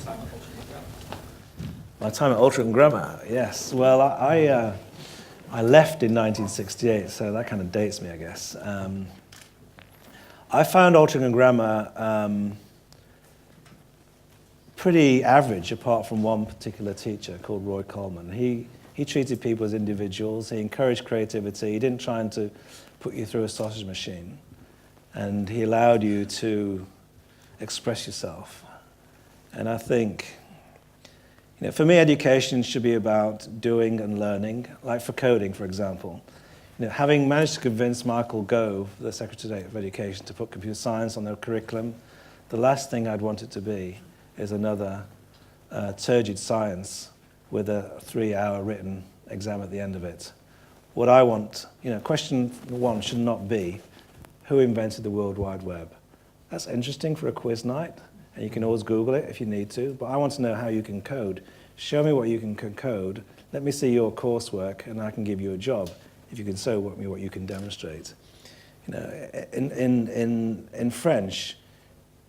time at Ultra and Grammar? My time at Ultra and Grammar, yes. Well, I left in 1968, so that kind of dates me, I guess. I found Ultra and Grammar pretty average, apart from one particular teacher called Roy Coleman. He treated people as individuals. He encouraged creativity. He didn't try to put you through a sausage machine. And he allowed you to express yourself. And I think, for me, education should be about doing and learning, like for coding, for example. Having managed to convince Michael Gove, the Secretary of Education, to put computer science on their curriculum, the last thing I'd want it to be is another turgid science with a 3-hour written exam at the end of it. What I want, question one should not be, who invented the World Wide Web? That's interesting for a quiz night, and you can always Google it if you need to, but I want to know how you can code. Show me what you can code, let me see your coursework, and I can give you a job if you can show me what you can demonstrate. In French,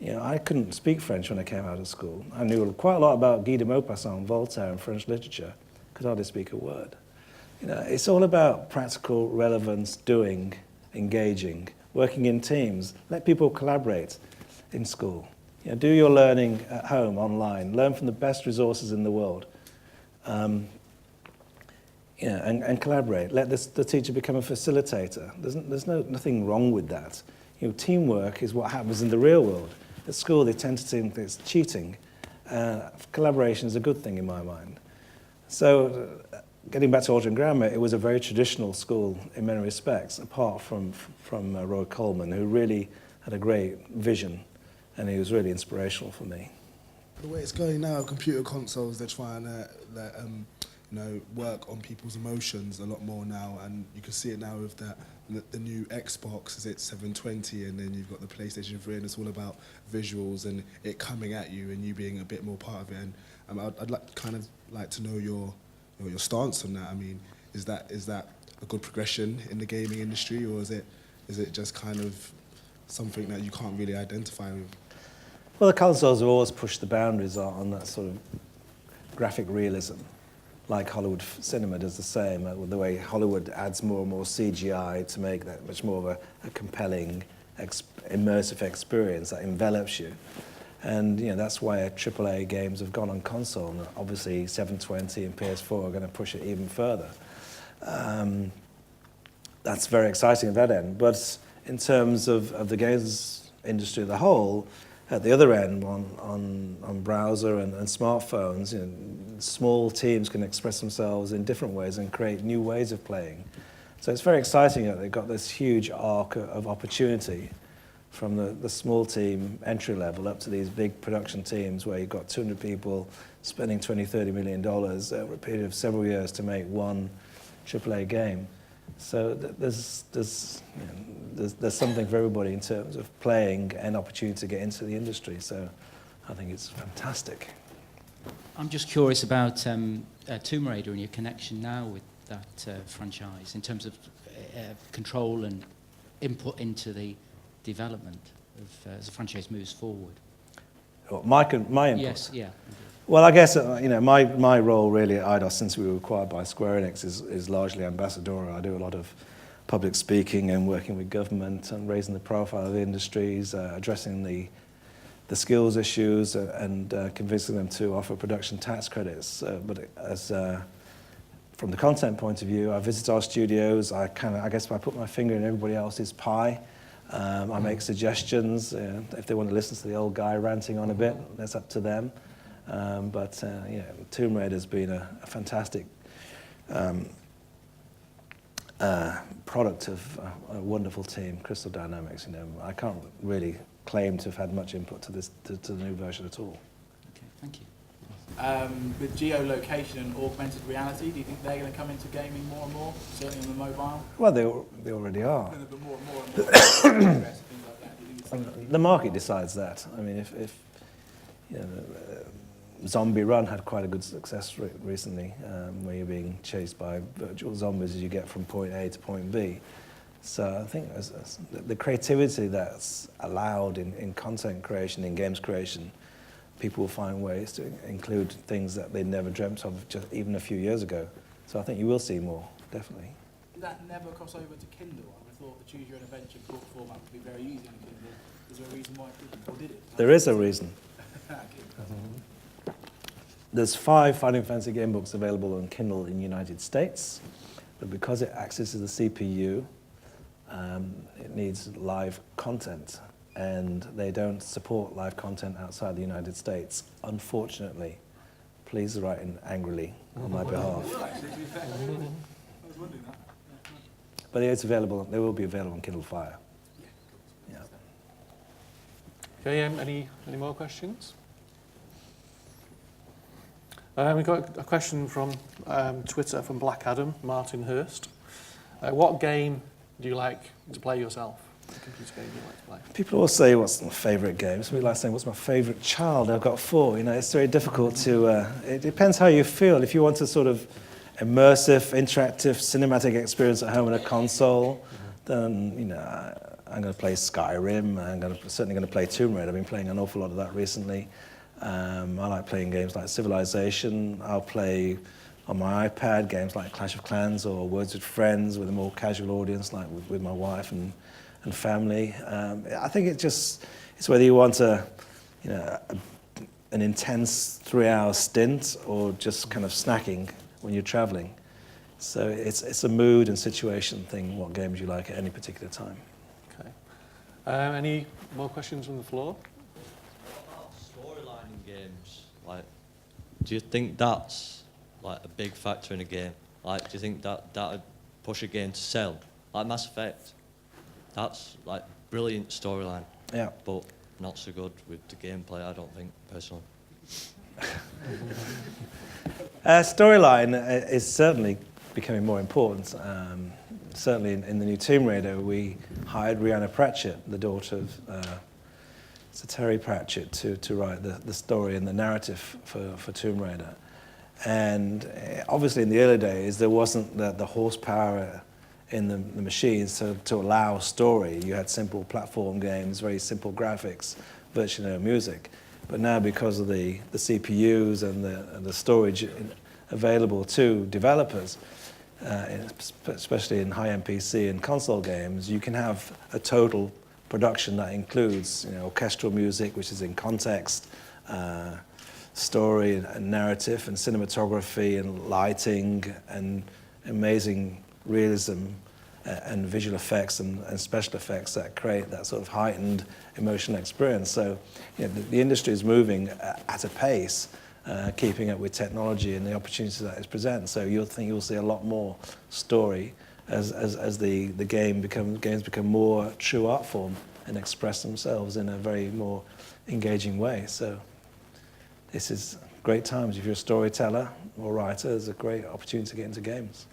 I couldn't speak French when I came out of school. I knew quite a lot about Guy de Maupassant, Voltaire, and French literature. Could hardly speak a word. It's all about practical relevance, doing, engaging, working in teams. Let people collaborate in school. Do your learning at home, online. Learn from the best resources in the world. And collaborate. Let the teacher become a facilitator. There's nothing wrong with that. Teamwork is what happens in the real world. At school, they tend to think it's cheating. Collaboration is a good thing in my mind. So, getting back to Ultra and Grammar, it was a very traditional school in many respects, apart from Roy Coleman, who really had a great vision, and he was really inspirational for me. The way it's going now, computer consoles, they're trying to work on people's emotions a lot more now, and you can see it now with the new Xbox, is it 720, and then you've got the PlayStation 3, and it's all about visuals and it coming at you and you being a bit more part of it. And I'd like to know your stance on that. I mean, is that a good progression in the gaming industry, or is it just kind of something that you can't really identify with? Well, the consoles have always pushed the boundaries on that sort of graphic realism. Like Hollywood cinema does the same, the way Hollywood adds more and more CGI to make that much more of a compelling, immersive experience that envelops you. And that's why AAA games have gone on console, and obviously 720 and PS4 are going to push it even further. That's very exciting at that end. But in terms of the games industry as a whole, at the other end, on browser and smartphones, small teams can express themselves in different ways and create new ways of playing. So it's very exciting that they've got this huge arc of opportunity from the small team entry level up to these big production teams where you've got 200 people spending $20–30 million over a period of several years to make one AAA game. So there's something for everybody in terms of playing and opportunity to get into the industry. So I think it's fantastic. I'm just curious about Tomb Raider and your connection now with that franchise in terms of control and input into the development of as the franchise moves forward. My input? Yes, yeah. Well, I guess my role really at IDOS, since we were acquired by Square Enix, is largely ambassadorial. I do a lot of public speaking and working with government and raising the profile of the industries, addressing the skills issues, and convincing them to offer production tax credits. But from the content point of view, I visit our studios. I guess I put my finger in everybody else's pie. I make suggestions. If they want to listen to the old guy ranting on a bit, that's up to them. But Tomb Raider has been a fantastic product of a wonderful team, Crystal Dynamics. I can't really claim to have had much input to the new version at all. Okay, thank you. With geolocation and augmented reality, do you think they're going to come into gaming more and more, certainly on the mobile? Well, they already are. More and more things like that. Do you think it's going to be... The market decides that. I mean, if Zombie Run had quite a good success rate recently, where you're being chased by virtual zombies as you get from point A to point B. So I think the creativity that's allowed in content creation, in games creation, people will find ways to include things that they never dreamt of just even a few years ago. So I think you will see more, definitely. Did that never cross over to Kindle? I would have thought the Choose Your Own Adventure book format would be very easy on Kindle. Is there a reason why it didn't, or did it? There is a reason. Okay. There's 5 Final Fantasy game books available on Kindle in the United States, but because it accesses the CPU, it needs live content, and they don't support live content outside the United States, unfortunately. Please write in angrily on my behalf. But it's available. They will be available on Kindle Fire. Yeah. Okay, any more questions? We've got a question from Twitter from Black Adam, Martin Hurst. What game do you like to play yourself? What computer game do you like to play? People always say, what's my favourite game? Somebody like saying, what's my favourite child? I've got 4. You know, it's very difficult to... it depends how you feel. If you want a sort of immersive, interactive, cinematic experience at home on a console, then, you know, I'm going to play Skyrim. Certainly going to play Tomb Raider. I've been playing an awful lot of that recently. I like playing games like Civilization. I'll play on my iPad games like Clash of Clans or Words with Friends with a more casual audience, like with my wife and family. I think it's whether you want an intense 3-hour stint or just kind of snacking when you're traveling. So it's a mood and situation thing, what games you like at any particular time. Okay. Any more questions from the floor? What about storyline in games? Like, do you think that's like a big factor in a game? Like, do you think that would push a game to sell? Like Mass Effect, that's like brilliant storyline. Yeah. But not so good with the gameplay, I don't think, personally. Storyline is certainly becoming more important. Certainly in the new Tomb Raider, we hired Rhianna Pratchett, the daughter of Sir Terry Pratchett, to write the story and the narrative for Tomb Raider. And obviously in the early days, there wasn't the horsepower in the machines to allow a story. You had simple platform games, very simple graphics, virtually no music. But now, because of the CPUs and the storage available to developers, especially in high-end PC and console games, you can have a total production that includes, you know, orchestral music, which is in context, story and narrative and cinematography and lighting and amazing realism and visual effects and special effects that create that sort of heightened emotional experience. So, you know, the industry is moving at a pace, keeping up with technology and the opportunities that it presents. So you'll see a lot more story as the games become more true art form and express themselves in a very more engaging way. So this is great times. If you're a storyteller or writer, it's a great opportunity to get into games.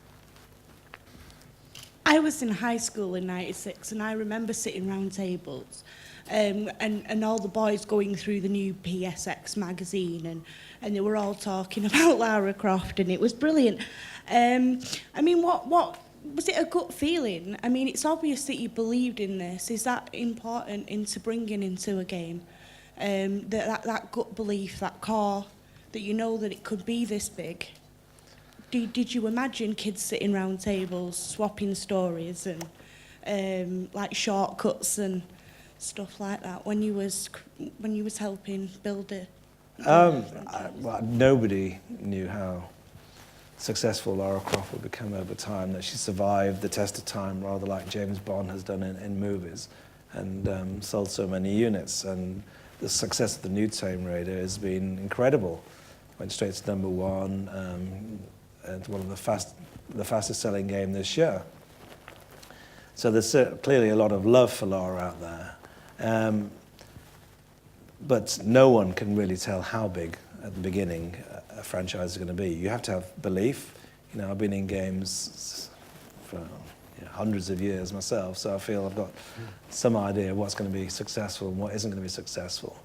I was in high school in '96, and I remember sitting round tables and all the boys going through the new PSX magazine, and they were all talking about Lara Croft, and it was brilliant. I mean, what was it a gut feeling? I mean, it's obvious that you believed in this. Is that important into bringing into a game? That gut belief, that core, that you know that it could be this big. Did you imagine kids sitting round tables swapping stories and like shortcuts and stuff like that when you was helping build it? Well, nobody knew how successful Lara Croft would become over time, that she survived the test of time, rather like James Bond has done in movies, and sold so many units. And the success of the new Tomb Raider has been incredible. Went straight to #1. And one of the fastest selling game this year. So there's clearly a lot of love for Lara out there. But no one can really tell how big at the beginning a franchise is going to be. You have to have belief. You know, I've been in games for hundreds of years myself, so I feel I've got some idea of what's going to be successful and what isn't going to be successful.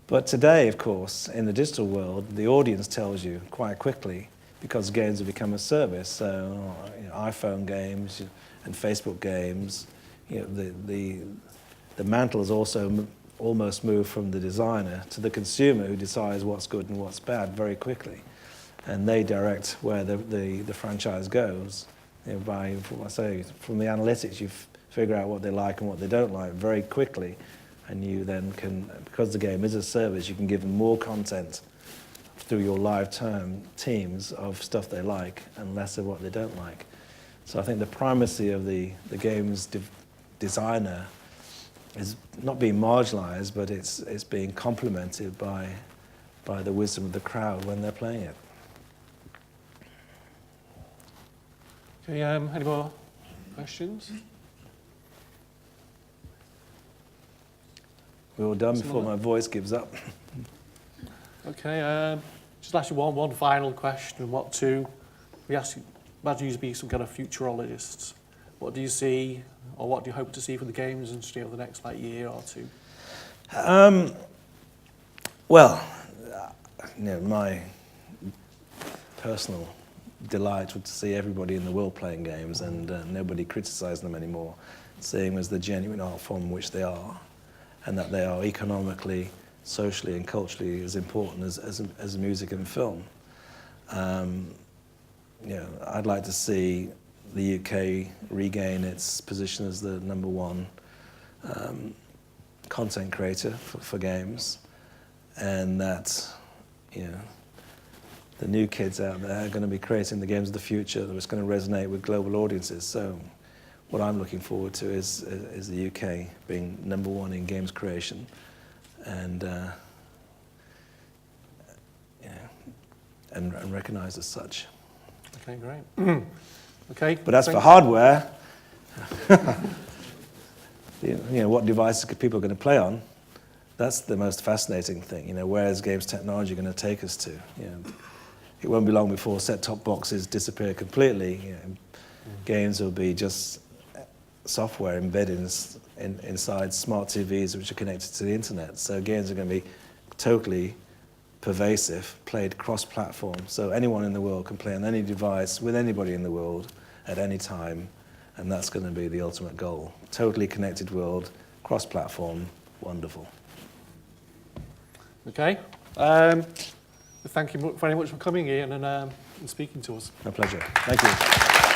But today, of course, in the digital world, the audience tells you quite quickly, because games have become a service. So, you know, iPhone games and Facebook games, you know, the mantle has also almost move from the designer to the consumer, who decides what's good and what's bad very quickly. And they direct where the franchise goes. You know, by, what I say, from the analytics, you figure out what they like and what they don't like very quickly. And you then can, because the game is a service, you can give them more content through your live term teams of stuff they like and less of what they don't like. So I think the primacy of the game's designer is not being marginalised, but it's being complemented by the wisdom of the crowd when they're playing it. Okay, any more questions? We're all done before my voice gives up. Okay, just ask you one final question. We ask you, imagine you to be some kind of futurologist. What do you see, or what do you hope to see from the games industry over the next year or two? Well, you know, my personal delight would to see everybody in the world playing games and nobody criticising them anymore, seeing them as the genuine art form which they are, and that they are economically, socially and culturally as important as music and film. You know, I'd like to see the UK regain its position as the #1 content creator for games, and that, you know, the new kids out there are going to be creating the games of the future that is going to resonate with global audiences. So what I'm looking forward to is the UK being #1 in games creation, and and recognised as such. Okay, great. Okay. But as for hardware, you know, what devices are people going to play on? That's the most fascinating thing. You know, where is games technology going to take us to? You know, it won't be long before set-top boxes disappear completely. You know, games will be just software embedded inside smart TVs which are connected to the internet. So games are going to be totally pervasive, played cross-platform. So anyone in the world can play on any device with anybody in the world at any time, and that's going to be the ultimate goal. Totally connected world, cross-platform, wonderful. Okay. Thank you very much for coming, Ian, and speaking to us. My pleasure. Thank you.